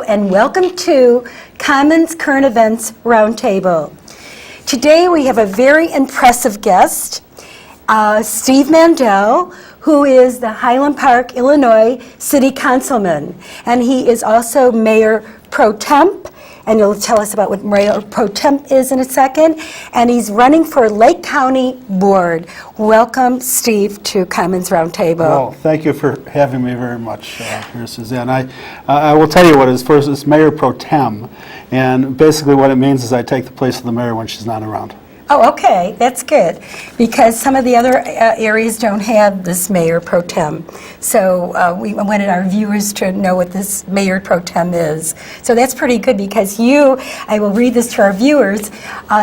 and welcome to Commons Current Events Roundtable. Today we have a very impressive guest, Steve Mandel, who is the Highland Park, Illinois City Councilman, and he is also Mayor Pro Temp, and he'll tell us about what Mayor Pro Temp is in a second, and he's running for Lake County Board. Welcome, Steve, to Commons Roundtable. Well, thank you for having me very much here, Suzanne. I will tell you what it is. First, it's Mayor Pro Tem, and basically what it means is I take the place of the mayor when she's not around. Oh, okay, that's good, because some of the other areas don't have this Mayor Pro Tem. So we wanted our viewers to know what this Mayor Pro Tem is. So that's pretty good, because I will read this to our viewers,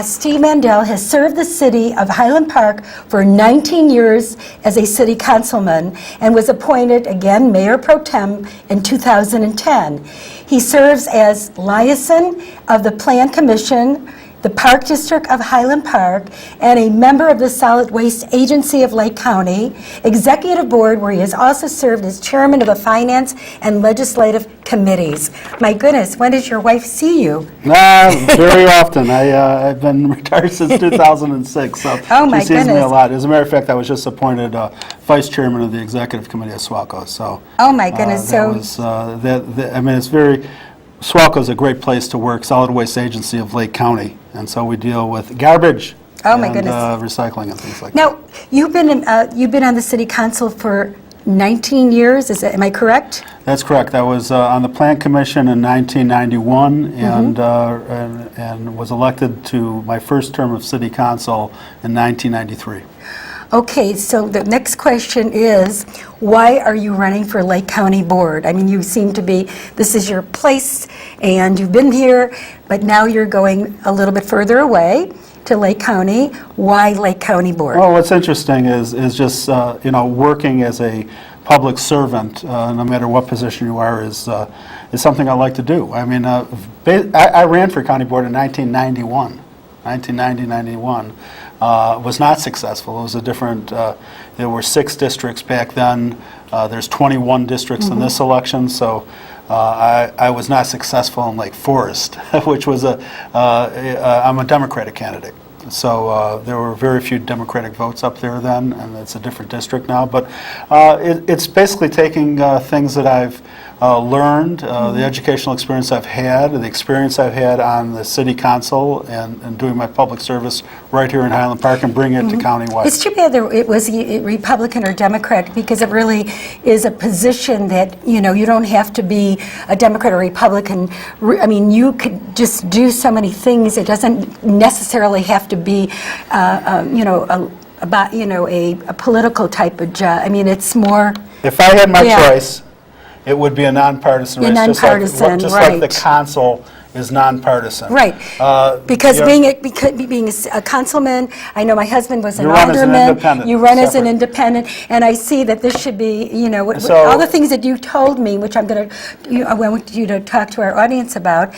Steve Mandel has served the city of Highland Park for 19 years as a city councilman and was appointed, again, Mayor Pro Tem in 2010. He serves as liaison of the Plan Commission, the Park District of Highland Park, and a member of the Solid Waste Agency of Lake County, Executive Board, where he has also served as chairman of the Finance and Legislative Committees. My goodness, when does your wife see you? Very often. I've been retired since 2006, so oh my she sees goodness. me a lot. As a matter of fact, I was just appointed vice chairman of the Executive Committee of SWACO. So oh my goodness. SWACO is a great place to work, Solid Waste Agency of Lake County, and so we deal with garbage oh my and goodness. Recycling and things like now, that. Now, you've been on the city council for 19 years, am I correct? That's correct. I was on the Plan Commission in 1991 and was elected to my first term of city council in 1993. Okay, so the next question is, why are you running for Lake County Board? I mean, you seem to be, this is your place, and you've been here, but now you're going a little bit further away to Lake County. Why Lake County Board? Well, what's interesting is just, working as a public servant, no matter what position you are, is something I like to do. I mean, I ran for county board in 1991. 1990-91 was not successful. It was a different, there were 6 districts back then. There's 21 districts in this election, so I was not successful in Lake Forest, which was I'm a Democratic candidate. So there were very few Democratic votes up there then, and it's a different district now. But it's basically taking things that I've learned, the educational experience I've had, the experience I've had on the city council and doing my public service right here in Highland Park and bringing it to countywide. It's too bad it was Republican or Democrat, because it really is a position that, you don't have to be a Democrat or Republican. I mean, you could just do so many things. It doesn't necessarily have to be, a political type of job. I mean, it's more. If I had my choice, it would be a nonpartisan race, nonpartisan, just right. like the council is nonpartisan. Right, because being a councilman, I know my husband was an alderman. You run as an independent, and I see that this should be, all the things that you told me, which I want you to talk to our audience about,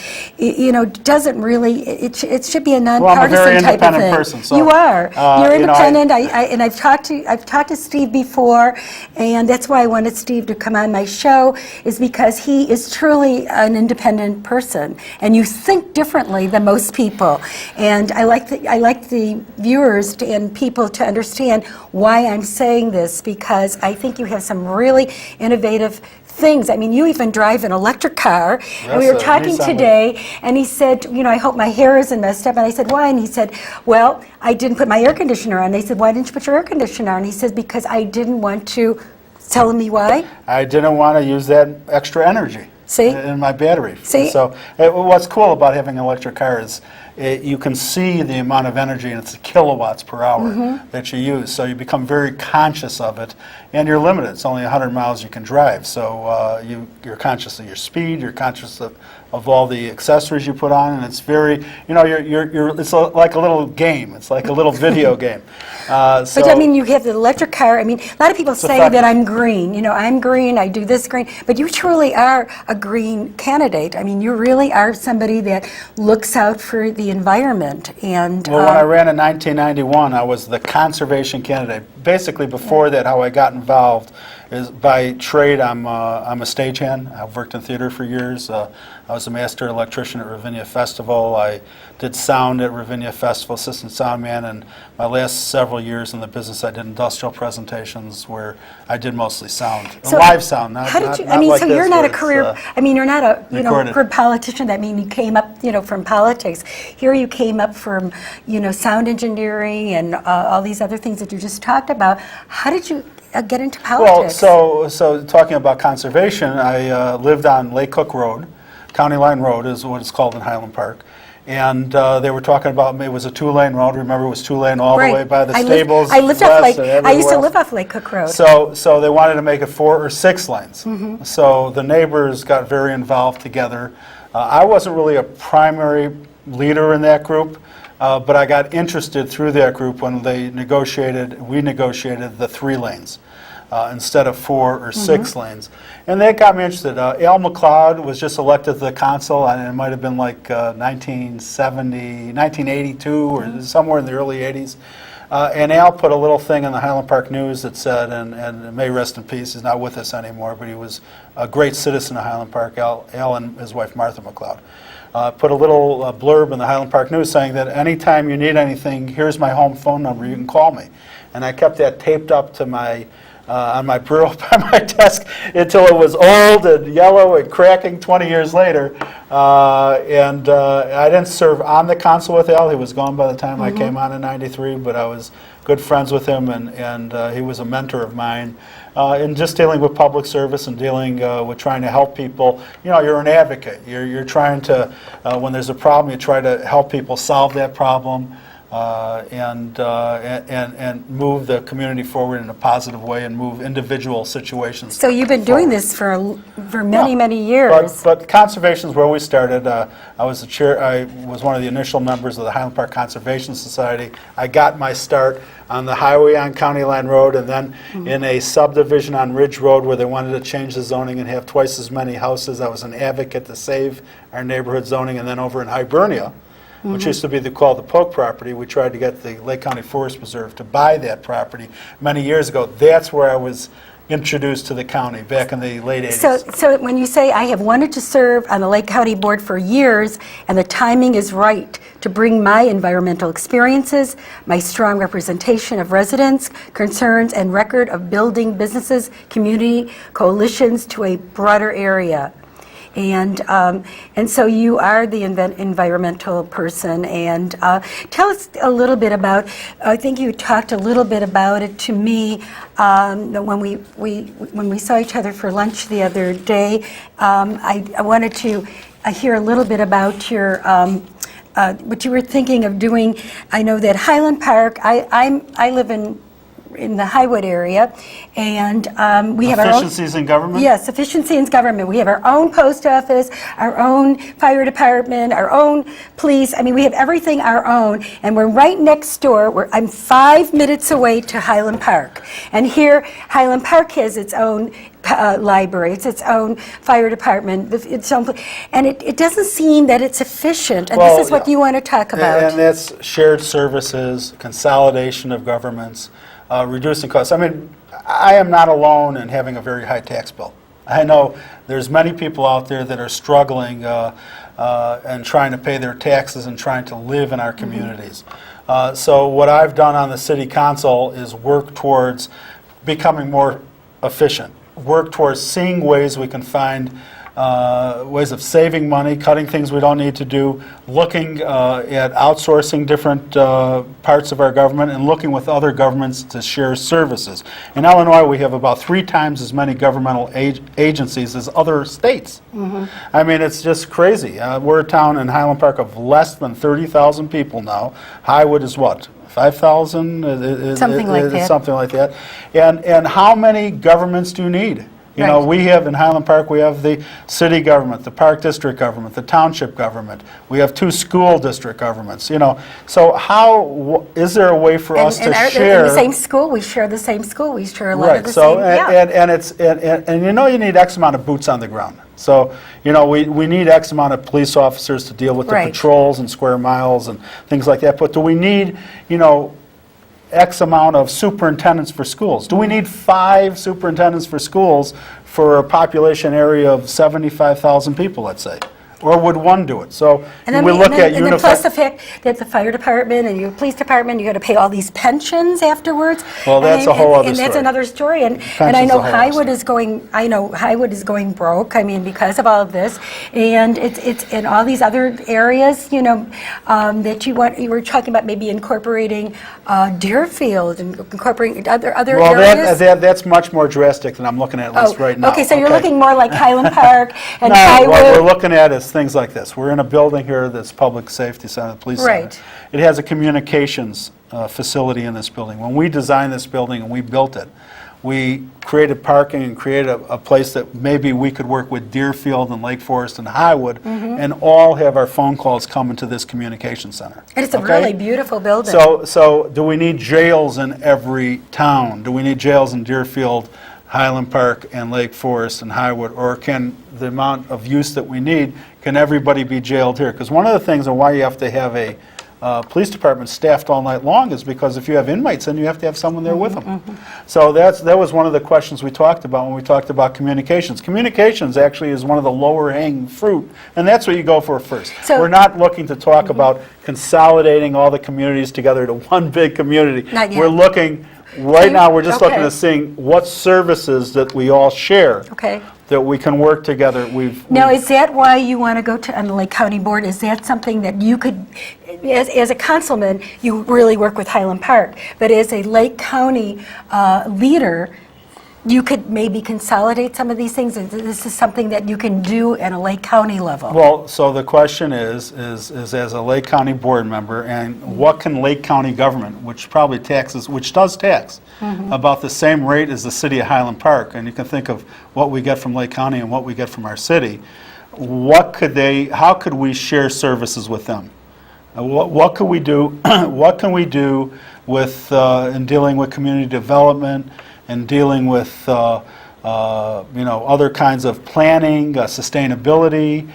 doesn't really, it should be a nonpartisan type of thing. Person, so, you are. You're independent, and I've talked to Steve before, and that's why I wanted Steve to come on my show, is because he is truly an independent person. And you think differently than most people. And I like the viewers and people to understand why I'm saying this, because I think you have some really innovative things. I mean, you even drive an electric car. Yes, and we were talking today, and he said, I hope my hair isn't messed up. And I said, why? And he said, well, I didn't put my air conditioner on. They said, why didn't you put your air conditioner on? And he says, because I didn't want to. Tell me why? I didn't want to use that extra energy. See? In my battery. See? So what's cool about having an electric car is you can see the amount of energy, and it's kilowatts per hour that you use. So you become very conscious of it, and you're limited. It's only 100 miles you can drive. So you're conscious of your speed. You're conscious of all the accessories you put on, and it's very, it's like a little game. It's like a little video game. But I mean, you have the electric car. I mean, a lot of people say that I'm green. I'm green, I do this green. But you truly are a green candidate. I mean, you really are somebody that looks out for the environment. And well, when I ran in 1991, I was the conservation candidate. Basically, before that, how I got involved is by trade, I'm a stagehand. I've worked in theater for years. I was a master electrician at Ravinia Festival. I did sound at Ravinia Festival, assistant sound man, and my last several years in the business, I did industrial presentations where I did mostly sound, So live sound, not how did you, not I mean, like so this you're not where a career, I mean, you're not a, recorded. career politician. That mean you came up, from politics. Here you came up from, sound engineering and all these other things that you just talked about. How did you get into politics? Well, so talking about conservation, I lived on Lake Cook Road. County Line Road is what it's called in Highland Park. And they were talking about, it was a two-lane road. Remember, it was two-lane all the way by the stables. I lived off west Lake, and I used to everywhere live off Lake Cook Road. So they wanted to make it 4 or 6 lanes. Mm-hmm. So the neighbors got very involved together. I wasn't really a primary leader in that group, but I got interested through that group when we negotiated the 3 lanes. Instead of 4 or 6 lanes. And that got me interested. Al McLeod was just elected to the council, and it might have been like 1982 or somewhere in the early 80s. And Al put a little thing in the Highland Park News that said, and may rest in peace, he's not with us anymore, but he was a great citizen of Highland Park, Al and his wife Martha McLeod. Put a little blurb in the Highland Park News saying that anytime you need anything, here's my home phone number, you can call me. And I kept that taped up to my on my bureau by my desk until it was old and yellow and cracking 20 years later. I didn't serve on the council with Al. He was gone by the time I came on in '93, but I was good friends with him, and he was a mentor of mine in just dealing with public service and dealing with trying to help people. You're an advocate. You're trying to, when there's a problem, you try to help people solve that problem. And move the community forward in a positive way and move individual situations. So you've been doing this for many, many years. But conservation is where we started. I was the chair. I was one of the initial members of the Highland Park Conservation Society. I got my start on the highway on County Line Road, and then in a subdivision on Ridge Road where they wanted to change the zoning and have twice as many houses. I was an advocate to save our neighborhood zoning, and then over in Hibernia, which used to be called the Polk property. We tried to get the Lake County Forest Preserve to buy that property many years ago. That's where I was introduced to the county back in the late 80s. So when you say I have wanted to serve on the Lake County Board for years and the timing is right to bring my environmental experiences, my strong representation of residents, concerns, and record of building businesses, community, coalitions to a broader area. And so you are the environmental person, and tell us a little bit about, I think you talked a little bit about it to me when we saw each other for lunch the other day. I wanted to hear a little bit about your what you were thinking of doing. I know that Highland Park, I live in the Highwood area, and we have our own... Efficiencies in government? Yes, efficiency in government. We have our own post office, our own fire department, our own police. I mean, we have everything our own, and we're right next door. I'm 5 minutes away to Highland Park. And here, Highland Park has its own library, it's its own fire department, its own, and it doesn't seem that it's efficient, and this is what you want to talk about. And that's shared services, consolidation of governments, reducing costs. I mean, I am not alone in having a very high tax bill. I know there's many people out there that are struggling and trying to pay their taxes and trying to live in our communities. So what I've done on the city council is work towards becoming more efficient, work towards seeing ways we can find ways of saving money, cutting things we don't need to do, looking at outsourcing different parts of our government, and looking with other governments to share services. In Illinois, we have about 3 times as many governmental agencies as other states. I mean, it's just crazy. We're a town in Highland Park of less than 30,000 people now. Highwood is what? 5,000? Something like that. Something like that. And how many governments do you need? You know, we have in Highland Park, we have the city government, the park district government, the township government. We have 2 school district governments, So how, is there a way for us to share? In the same school, we share the same school, we share a lot of Right, the so, same, and you need X amount of boots on the ground. So, we need X amount of police officers to deal with the patrols and square miles and things like that. But do we need, X amount of superintendents for schools? Do we need 5 superintendents for schools for a population area of 75,000 people, let's say? Or would one do it? So we look at and then plus the fact that the fire department and your police department, you got to pay all these pensions afterwards. Well, that's a whole other and that's story. another story. And I Pension's know a whole other Highwood story. is going. I know Highwood is going broke. I mean, because of all of this, and it's in all these other areas. That you were talking about maybe incorporating Deerfield and incorporating other areas. Well, that's much more drastic than I'm looking at least right now. Okay, so you're looking more like Highland Park and No, Highwood. what we're looking at is things like this. We're in a building here that's Public Safety Center, the police center. Right. It has a communications facility in this building. When we designed this building and we built it, we created parking and created a place that maybe we could work with Deerfield and Lake Forest and Highwood and all have our phone calls come into this communication center. And it's a Okay? really beautiful building. So do we need jails in every town? Do we need jails in Deerfield, Highland Park, and Lake Forest and Highwood? Or can the amount of use that we need, can everybody be jailed here? Because one of the things and why you have to have a police department staffed all night long is because if you have inmates, then you have to have someone there with them. So that was one of the questions we talked about when we talked about communications. Communications actually is one of the lower hanging fruit, and that's what you go for first. So- We're not looking to talk about consolidating all the communities together to one big community. Not yet. We're looking, right now, we're just looking Okay. at seeing what services that we all share. Okay. That we can work together. Now, is that why you want to go to on the Lake County Board? Is that something that you could, as a councilman, you really work with Highland Park, but as a Lake County leader, you could maybe consolidate some of these things? This is something that you can do at a Lake County level? Well, so the question is as a Lake County board member, and what can Lake County government, which probably taxes, which does tax, about the same rate as the city of Highland Park, and you can think of what we get from Lake County and what we get from our city, how could we share services with them? What could we do, what can we do with, in dealing with community development, and dealing with other kinds of planning, sustainability,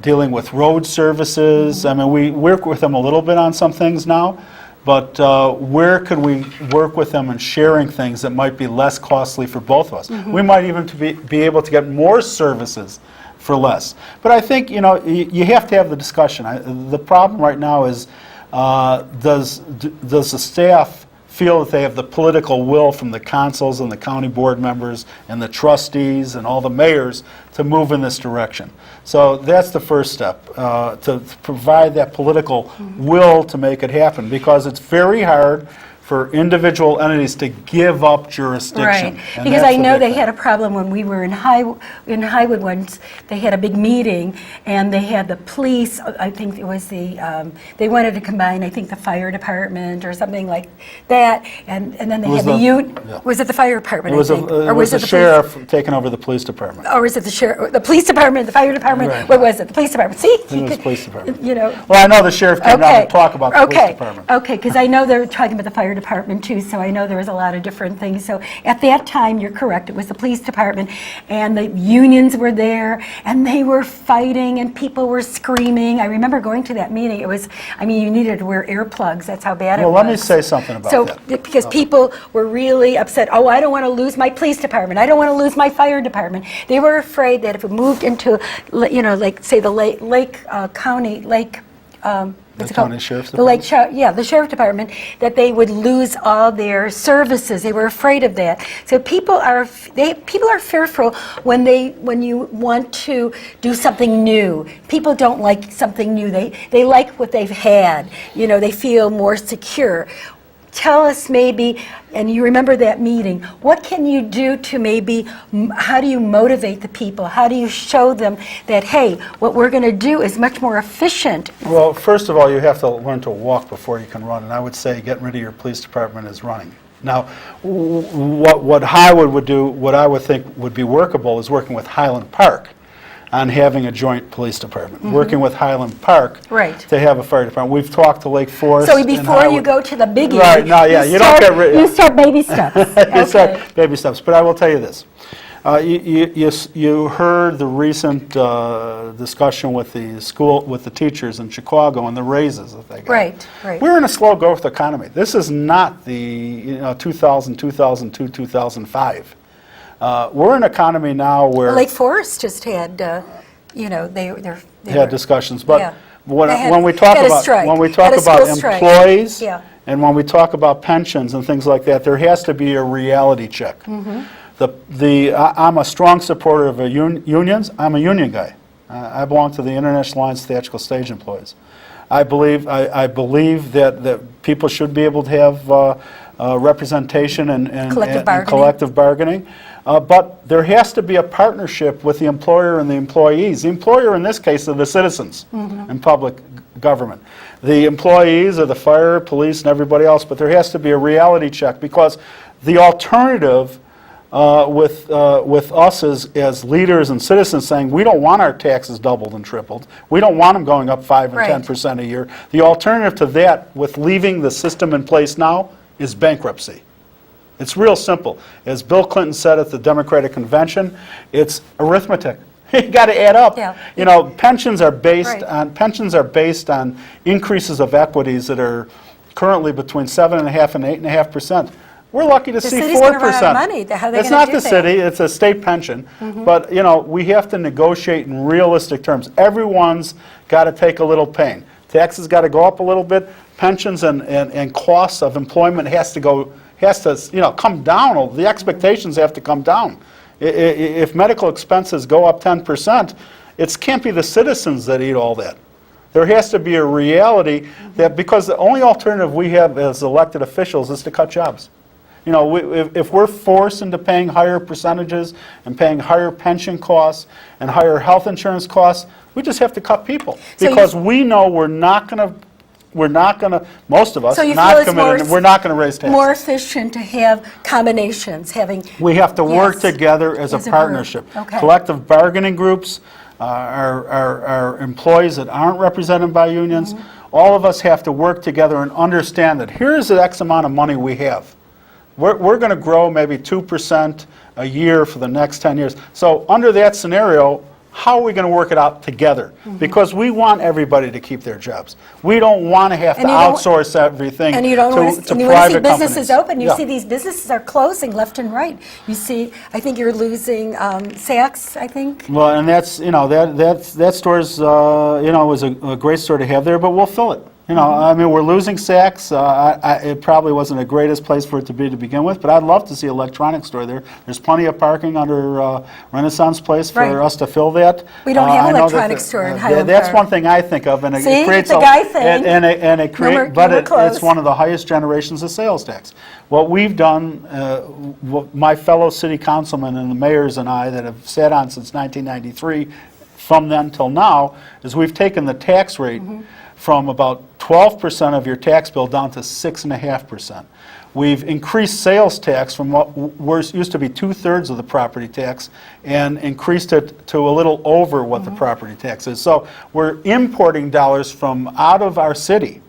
dealing with road services. I mean, we work with them a little bit on some things now, but where could we work with them in sharing things that might be less costly for both of us? We might even be able to get more services for less. But I think, you have to have the discussion. The problem right now is, does the staff feel that they have the political will from the councils and the county board members and the trustees and all the mayors to move in this direction? So that's the first step, to provide that political will to make it happen, because it's very hard for individual entities to give up jurisdiction. Right, And because that's I the know big they thing. had a problem when we were in Highwood once. They had a big meeting, and they had the police, I think it was they wanted to combine, I think, the fire department or something like that, and then they It was had yeah. was it the fire department, It was, I think? it Or was the police- sheriff taking over the police department. Or was it the police department, the fire department? Right. What was it, the police department? See? It was the police department. Well, I know the sheriff came down to talk about the police department. Okay, because I know they were talking about the fire department too, so I know there was a lot of different things. So at that time, you're correct, it was the police department, and the unions were there, and they were fighting, and people were screaming. I remember going to that meeting. It was, you needed to wear earplugs. That's how bad it was. Well, let me say something about that. Because people were really upset. Oh, I don't want to lose my police department. I don't want to lose my fire department. They were afraid that if it moved into, like, say, the Lake County, what's it called? County Sheriff's The the Sheriff Department, that they would lose all their services. They were afraid of that. So people are fearful when you want to do something new. People don't like something new. They like what they've had. They feel more secure. Tell us maybe, and you remember that meeting, what can you do to maybe, how do you motivate the people? How do you show them that, hey, what we're going to do is much more efficient? Well, first of all, you have to learn to walk before you can run, and I would say getting rid of your police department is running. Now, what Highwood would do, what I would think would be workable, is working with Highland Park. on having a joint police department, working with Highland Park Right. to have a fire department. We've talked to Lake Forest. So and before you Highland. go to the biggie, Right, no, yeah, you don't get rid- you start baby steps. You start Okay. baby steps. But I will tell you this. You heard the recent discussion with the teachers in Chicago and the raises that they got. Right, right. We're in a slow growth economy. This is not the 2000, 2002, 2005. We're in an economy now where Lake Forest just had, they had discussions, but Yeah. when, They had- when we talk had a about strike. when we Had talk a about school strike. employees Yeah. and when we talk about pensions and things like that, there has to be a reality check. Mm-hmm. I'm a strong supporter of unions. I'm a union guy. I belong to the International Alliance of Theatrical Stage Employees. I believe that people should be able to have representation and collective bargaining. But there has to be a partnership with the employer and the employees. The employer in this case are the citizens in public government. The employees are the fire, police, and everybody else, but there has to be a reality check because the alternative with us as leaders and citizens saying we don't want our taxes doubled and tripled. We don't want them going up 5 and Right. 10% a year. The alternative to that with leaving the system in place now is bankruptcy. It's real simple. As Bill Clinton said at the Democratic Convention, it's arithmetic. You got to add up. Yeah. You know, pensions are based Right. on increases of equities that are currently between 7.5% and 8.5%. We're lucky to see 4%. city's gonna run out of money. How are they It's gonna not do the that? city, it's a state pension. But, we have to negotiate in realistic terms. Everyone's got to take a little pain. Taxes got to go up a little bit. Pensions and costs of employment has to come down. The expectations have to come down. If medical expenses go up 10%, it can't be the citizens that eat all that. There has to be a reality that because the only alternative we have as elected officials is to cut jobs. If we're forced into paying higher percentages and paying higher pension costs and higher health insurance costs, we just have to cut people So because we know we're not going to, most of us, So you not feel it's committed, more, we're not going to raise taxes. more efficient to have combinations, We have to work Yes. together as a As a group. partnership. Okay. Collective bargaining groups, our employees that aren't represented by unions, all of us have to work together and understand that here's the X amount of money we have. We're going to grow maybe 2% a year for the next 10 years. So under that scenario, how are we going to work it out together? Because we want everybody to keep their jobs. We don't want to have to And you don't- outsource everything and you don't to want to see private businesses companies. open. You Yeah. see these businesses are closing left and right. You see, I think you're losing Saks, I think. Well, and that store's was a great store to have there, but we'll fill it. I mean, we're losing Saks. It probably wasn't the greatest place for it to be to begin with, but I'd love to see an electronics store there. There's plenty of parking under Renaissance Place for Right. us to fill that. We don't have I an know that electronics store in Highland That's Park. one thing I think of, and See, it creates the guy thing. and it No more- creates, but no more clothes. it's one of the highest generations of sales tax. What we've done, my fellow city councilmen and the mayors and I that have sat on since 1993, from then till now, is we've taken the tax rate from about 12% of your tax bill down to 6.5%. We've increased sales tax from what used to be 2/3 of the property tax and increased it to a little over what the property tax is. So we're importing dollars from out of our city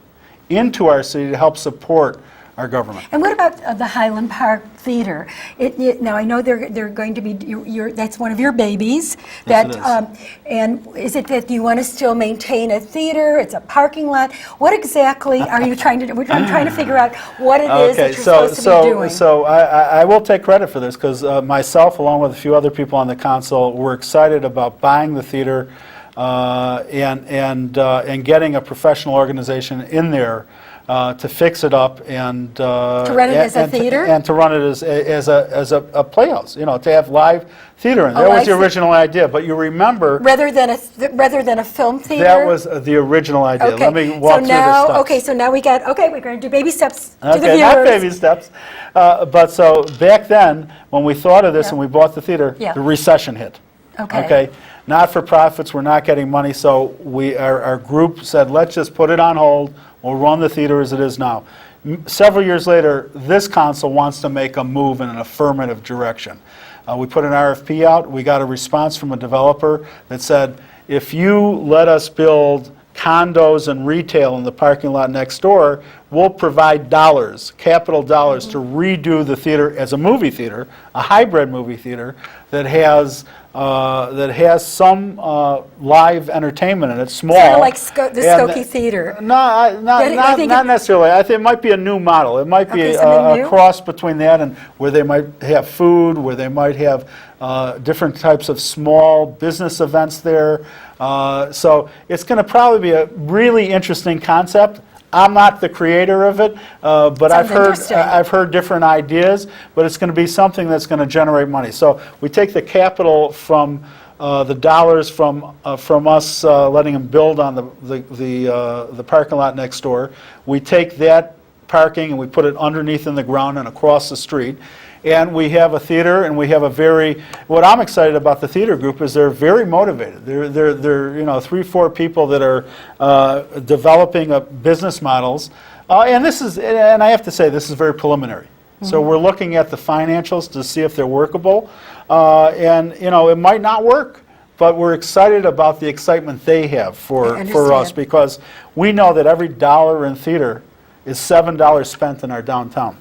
into our city to help support our government. And what about the Highland Park Theater? Now, I know they're going to be, that's one of your babies. Yes, it is. And is it that you want to still maintain a theater? It's a parking lot? What exactly are you trying to do? I'm trying to figure out what it is that you're supposed to be doing. So I will take credit for this because myself, along with a few other people on the council, were excited about buying the theater and getting a professional organization in there to fix it up and To run it as a theater? and to run it as a playhouse. To have live theater in. That Oh, was I the see. original idea. But you remember Rather than a film theater? that was the original idea. Okay. Let me walk through the steps. Okay, so now we're going to do baby steps to the Okay, viewers. not baby steps. But so back then, when we thought of this Yeah. and we bought the theater, Yeah. the recession hit. Okay. Not-for-profits were not getting money, so our group said, let's just put it on hold. We'll run the theater as it is now. Several years later, this council wants to make a move in an affirmative direction. We put an RFP out. We got a response from a developer that said, if you let us build condos and retail in the parking lot next door, we'll provide dollars, capital dollars, to redo the theater as a movie theater, a hybrid movie theater that has some live entertainment in it, small. Sort of like the And- Skokie Theater. No, not necessarily. I think it might be a new model. It might be Okay, something a new? cross between that and where they might have food, where they might have different types of small business events there. So it's going to probably be a really interesting concept. I'm not the creator of it, but Sounds interesting. I've heard different ideas, but it's going to be something that's going to generate money. So we take the capital from the dollars from us letting them build on the parking lot next door. We take that parking and we put it underneath in the ground and across the street. And we have a theater, and we have what I'm excited about the theater group is they're very motivated. They're 3-4 people that are developing business models. And I have to say, this is very preliminary. So we're looking at the financials to see if they're workable. And it might not work, but we're excited about the excitement they have for us, understand. because we know that every dollar in theater is $7 spent in our downtown.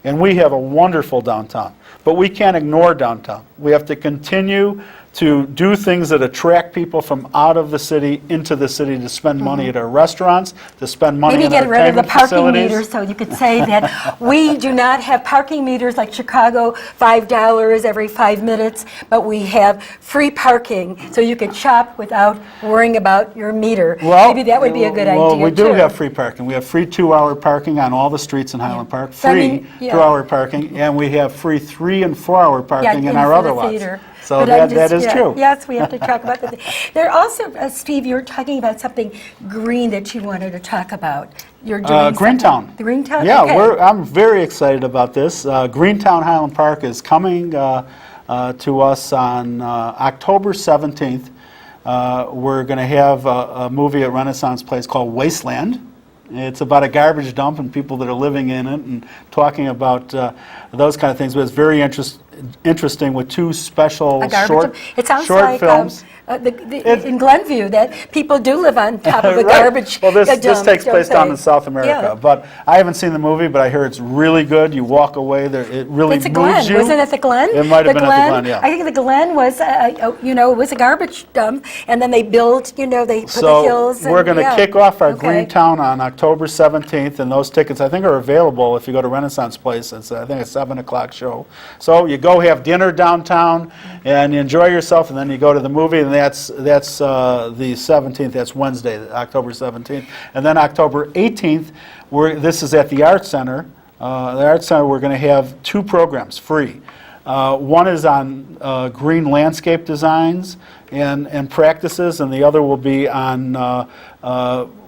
And we have a wonderful downtown, but we can't ignore downtown. We have to continue to do things that attract people from out of the city into the city to spend money at our restaurants, to spend money Maybe in get rid of the entertainment parking facilities. meters, so you could say that we do not have parking meters like Chicago, $5 every 5 minutes, but we have free parking, so you could shop without worrying about your meter. Maybe that would be a good idea, Well, we do too. have free parking. We have free 2-hour parking on all the streets in Highland Park, So, I free mean, yeah. 2-hour parking, and we have free 3- and 4-hour parking in and our for other the lots. theater. So But I'm that is yeah, true. Yes, we have to talk about that. There also, Steve, you were talking about something green that you wanted to talk about. You're doing Greentown. The Greentown? Yeah, Okay. I'm very excited about this. Greentown Highland Park is coming to us on October 17th. We're going to have a movie at Renaissance Place called Wasteland. It's about a garbage dump and people that are living in it and talking about those kind of things. But it's very interesting with 2 special A garbage short dump. It sounds short like films. in Glenview that people do live on top of a Right. garbage Well, this dump, takes don't place down they? in South America, Yeah. but I haven't seen the movie, but I hear it's really good. You walk away there, it really It's a moves Glen, you. wasn't it the Glen? It might have been at the Glen, yeah. I think the Glen was, it was a garbage dump, and then they built, they put the hills. So we're going to kick off our Okay. Greentown on October 17th, and those tickets, I think, are available if you go to Renaissance Place. It's, I think, a 7 o'clock show. So you go have dinner downtown, and you enjoy yourself, and then you go to the movie, and that's the 17th. That's Wednesday, October 17th. And then October 18th, this is at the Arts Center. The Arts Center, we're going to have 2 programs free. One is on green landscape designs and practices, and the other will be on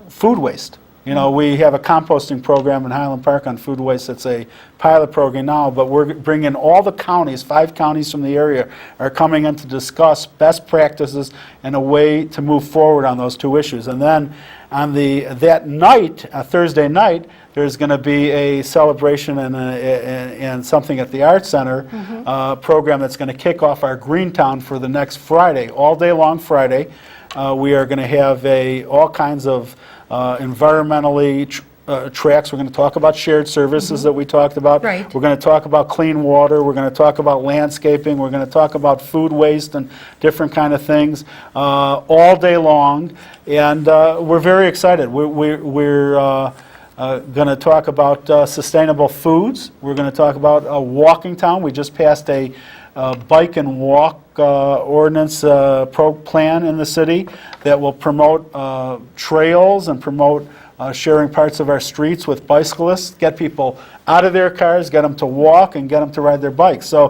food waste. We have a composting program in Highland Park on food waste. It's a pilot program now, but we're bringing all the counties, 5 counties from the area are coming in to discuss best practices and a way to move forward on those 2 issues. And then on that night, Thursday night, there's going to be a celebration and something at the Arts Center program that's going to kick off our Greentown for the next Friday, all day long Friday. We are going to have all kinds of environmentally tracks. We're going to talk about shared services that we talked about. Right. We're going to talk about clean water. We're going to talk about landscaping. We're going to talk about food waste and different kind of things all day long. And we're very excited. We're going to talk about sustainable foods. We're going to talk about a walking town. We just passed a bike and walk ordinance plan in the city that will promote trails and promote sharing parts of our streets with bicyclists, get people out of their cars, get them to walk, and get them to ride their bikes. So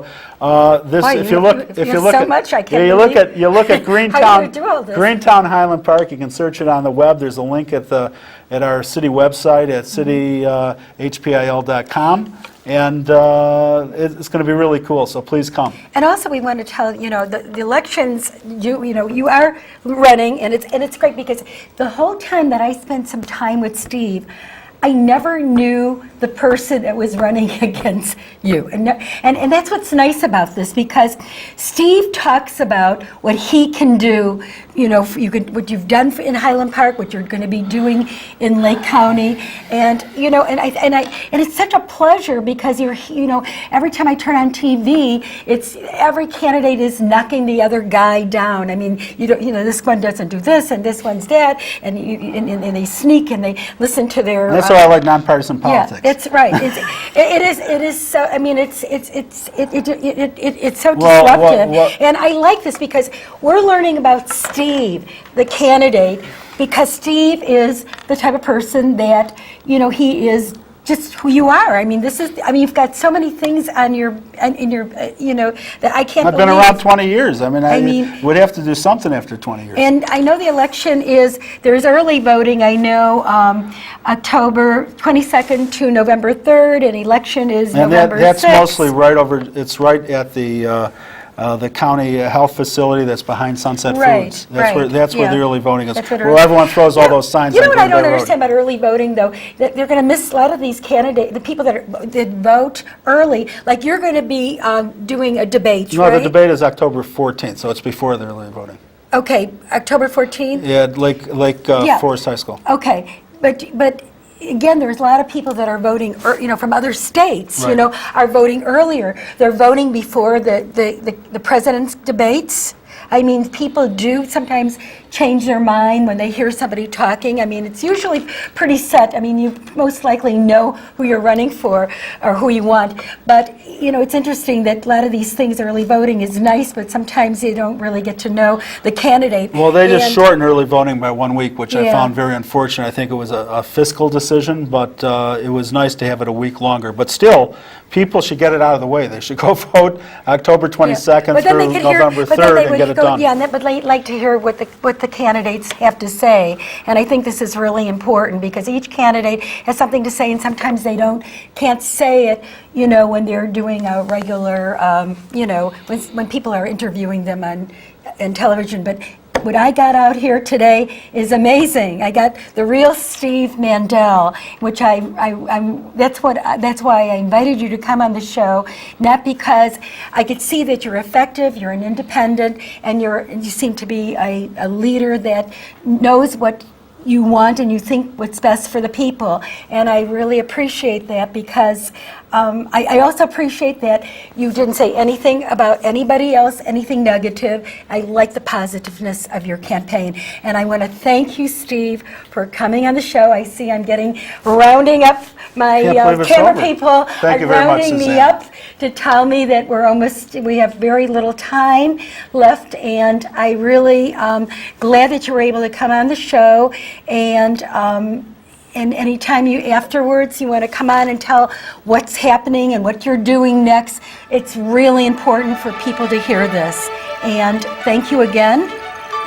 this, Boy, if you look so at much, I can't you look at How Greentown, you do all this? Greentown Highland Park. You can search it on the web. There's a link at our city website at cityhpil.com. And it's going to be really cool, so please come. And also, we want to tell the elections. You are running, and it's great because the whole time that I spent some time with Steve, I never knew the person that was running against you. And that's what's nice about this, because Steve talks about what he can do, you know, what you've done in Highland Park, what you're going to be doing in Lake County, and you know, and it's such a pleasure, because you know, every time I turn on TV, it's every candidate is knocking the other guy down. I mean, you know, this one doesn't do this, and this one's that, and they sneak and they listen to their. And that's why I like nonpartisan politics. Yeah, that's right. It is so. I mean, it's so disruptive, and I like this because we're learning about Steve, the candidate, because Steve is the type of person that, you know, he is just who you are. I mean, you've got so many things on your, you know, that I can't I've believe. been around 20 years. I mean, would have to do something after 20 years. And I know the election there's early voting. I know October 22nd to November 3rd, and election is November 6th. That's mostly right over, it's right at the county health facility that's behind Sunset Foods. That's where the early voting is. Well, everyone throws all those signs. You know what I don't understand about early voting, though? That they're going to miss a lot of these candidates, the people that vote early. Like, you're going to be doing a debate, right? No, the debate is October 14th, so it's before the early voting. Okay, October 14th? Yeah, Lake Forest High School. Okay, but again, there's a lot of people that are voting, you know, from other states, you know, are voting earlier. They're voting before the president's debates. I mean, people do sometimes change their mind when they hear somebody talking. I mean, it's usually pretty set. I mean, you most likely know who you're running for or who you want. But, you know, it's interesting that a lot of these things, early voting is nice, but sometimes you don't really get to know the candidate. Well, they just shortened early voting by 1 week, which I found very unfortunate. I think it was a fiscal decision, but it was nice to have it a week longer. But still, people should get it out of the way. They should go vote October 22nd through November 3rd and get it done. Yeah, but they'd like to hear what the candidates have to say. And I think this is really important, because each candidate has something to say, and sometimes they can't say it, you know, when they're doing a regular, you know, when people are interviewing them on television. But what I got out here today is amazing. I got the real Steve Mandel, which that's why I invited you to come on the show, not because I could see that you're effective, you're an independent, and you seem to be a leader that knows what you want and you think what's best for the people. And I really appreciate that, because I also appreciate that you didn't say anything about anybody else, anything negative. I like the positiveness of your campaign. And I want to thank you, Steve, for coming on the show. I see I'm rounding up my camera people. Thank you very much, rounding me Suzanne. up to tell me that we have very little time left. And I really glad that you were able to come on the show. And anytime afterwards you want to come on and tell what's happening and what you're doing next, it's really important for people to hear this. And thank you again.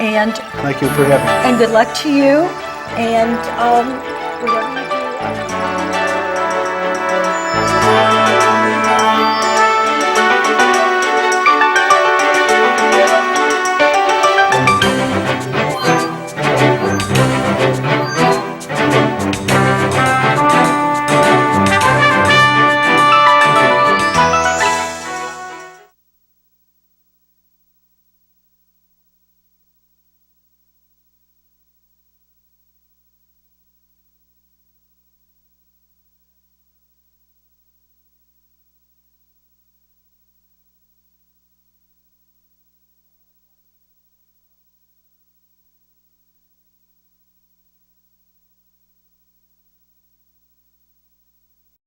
And thank you for having me. And good luck to you. And